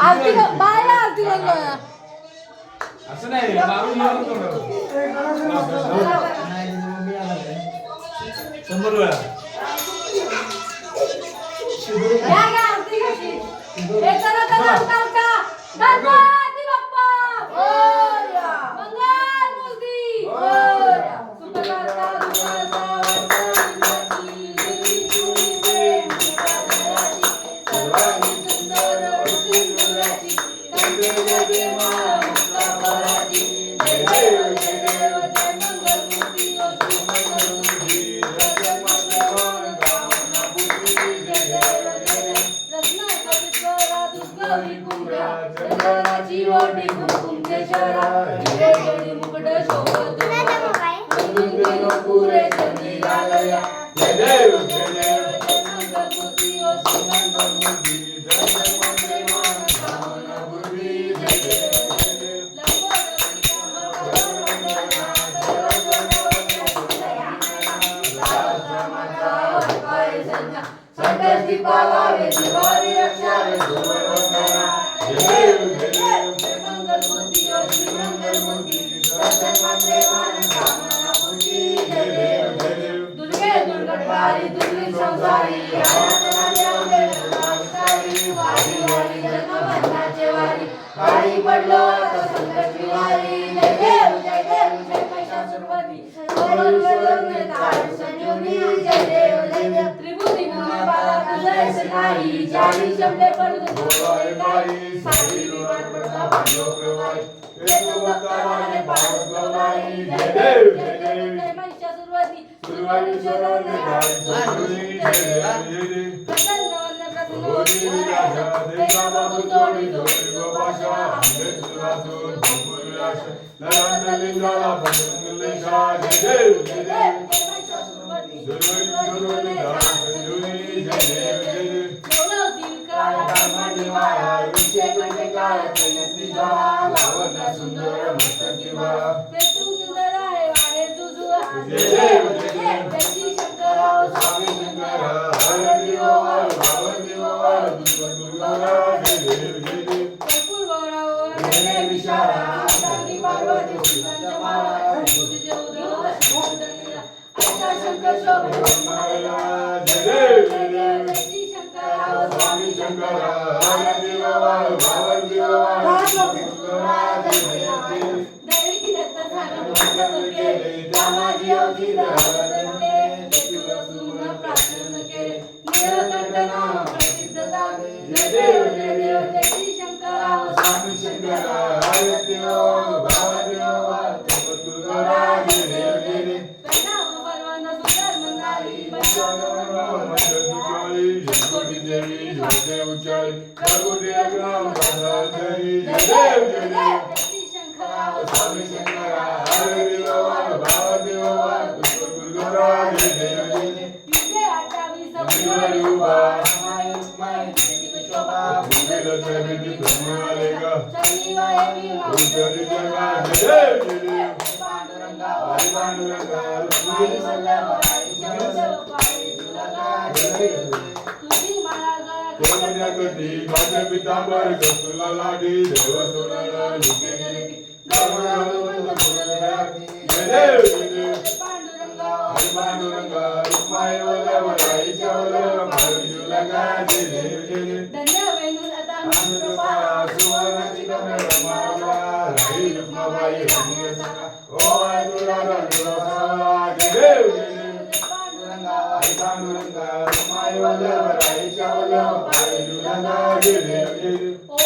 आरती bye आरती म्हणलं असं नाही मारून मारून करू 100 वेळा या या आरती कशी हे करा करा का गणपती बाप्पा मोरया मंगल मूर्ती मोरया सुखकर्ता दुःखहर्ता सर्वांगी सुंदर सुंदराची कंदेले देवा मुक्तापराची जय देव जय देव जय मंगल मूर्ती ओ सुमंगल मूर्ती जय मंगल भावना बुद्धी जय देव जय देव रत्न कविश्वरा दुष्कवी कुंभ्रा चंदनाची ओटी कुंकुम केशरा हिरे जडी मुकुट शोभतो अंगुंगे पुरे चंदी आलया जय देव जय देव जय मंगल मूर्ती ओ सुमंगल मूर्ती जय मंगल भावना बुद्धी जय देव जय देव संकष्टी पावावे दिवाळी रक्षावे सुवर्णकरा जय देव जय देव जय मंगल मूर्ती ओ श्री मंगल मूर्ती दर्शन मात्रे मान कामना पूर्ती जय देव जय देव दुर्गे दुर्गटहारी दुर्गी संसारी आनंदाने अंबे नमस्कारी वारी वारी जन्मबंधाचे वारी वारी पडलो आता संकष्टी वारी जय देव जय देव जय महिषासुरवधी वरवरने तार संजीवनी जय देव जय देव त्रिभुती मुने बाला तुझे सनाई चाली चमले पर बोलाए गाई सारी वाट पड़ता भाइयों प्रवाई ये तो बताने पास गवाई जय देव जय महिषासुरवधी सुरवधी शरण तार संजीवनी जय देव प्रसन्न प्रसन्न राजा देवा बाबू तोड़ी तोड़ी गोपाशा अमृत सुरासुर भूपुर विलास नरंत लिंगाला पंचलिंगा जय देव जय देव जय महिषासुरवधी सुरवधी तार संजीवनी जय देव जय देव बोलो दिल का कामनी माया विषय कंटे काळ तेजस्वी ज्वाला लावण्य सुंदर मस्तकी माया ते तू सुंदर आहे वाहे तुझा जय देव जय देव जय शंकराव स्वामी शंकरा हर दिवार भाव दिवार दुर्गा जय देव जय देव कुल गौरव जय विशाला आदि पार्वती कृष्णाच्या माळा तुझे उदय शंकरला आशा शंकर शोभा जय देव जय देव जय शंकराव स्वामी शंकरा हर दिवार भाव दिवार दुर्गा जय देव दैवी दत्त सागर केले रामाजी अवधी धरले तुला प्रार्थना केले नीलकंठ नाम प्रसिद्ध झाले जय देव जय देव जय शंकराव स्वामी शंकरा हर दिवार भाव दिवार दुर्गा जय देव जय देव प्रणाम परवाना सुंदर मंदारी बचाव मस्तकी जगोटी देवी जोते उचाई प्रभुदेव राम धरी जय देव जय देव जय शंकराव स्वामी शंकरा हर दिवार भाव दिवार दुर्गा जय देव जय देव विजय 28 उभा माय शोभा भूमिला चरित ब्रह्मालेगा शनिवारी उजरी जगा जय देव पांडुरंगा पांडुरंगा रुक्मिणी वल्लभ जगत पाई तुला तुझी माळा गळा कटी माझे पितांबर कसुला लाडी देव सोनाला लिखे जरी गौरव बोलला जय देव जय देव पांडुरंगा पांडुरंगा रुक्मिणी वल्लभ राईच्या वल्लभ तुला जय देव जय देव धन्य वेणू आता कृपा सुवर्णाची कमळ माला राई रुक्माबाई राणी सखा ओ तुला जय देव जय देव पांडुरंगा पांडुरंगा रुक्मिणी वल्लभ राईच्या वल्लभ तुला जय देव जय देव ओ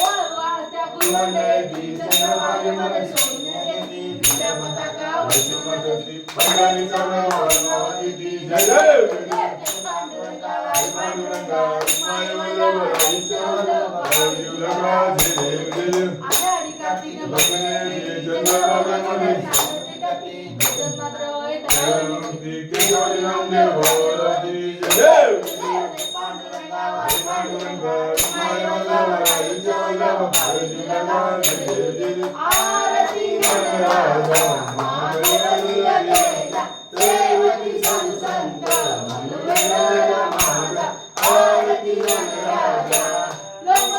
त्या गुणवंती चंद्रभागे मध्ये सोन्याची विद्या पताका वैष्णवती पंढरी चमवती जय देव जय देव पांडुरंगा पांडुरंगा रुक्मिणी वल्लभ राईच्या वल्लभ तुला जय देव जय देव आषाढी कार्तिक भगवान चंद्रभागे मध्ये सावती भजन मात्र होय त्यामुक्ती केशवरी नामदेव भगवती जय देव पांडुरंगा पांडुरंगा रुक्मिणी वल्लभ राईच्या वल्लभ तुला जय देव जय देव आरती राजा महादेव देवती संत मनवेला माझा आरती राजा लोक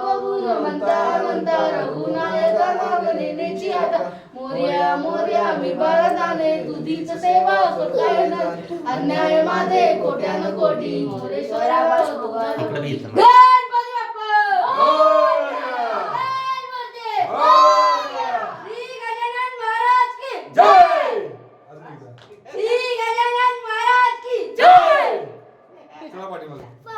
कबूल म्हणता म्हणता रघुनायका नाव नेण्याची आता मोर्या मोर्या मी बळदाने तुझीच सेवा करताय ना अन्याय माझे कोट्यान कोटी मोरेश्वरा इकडे बी इथं.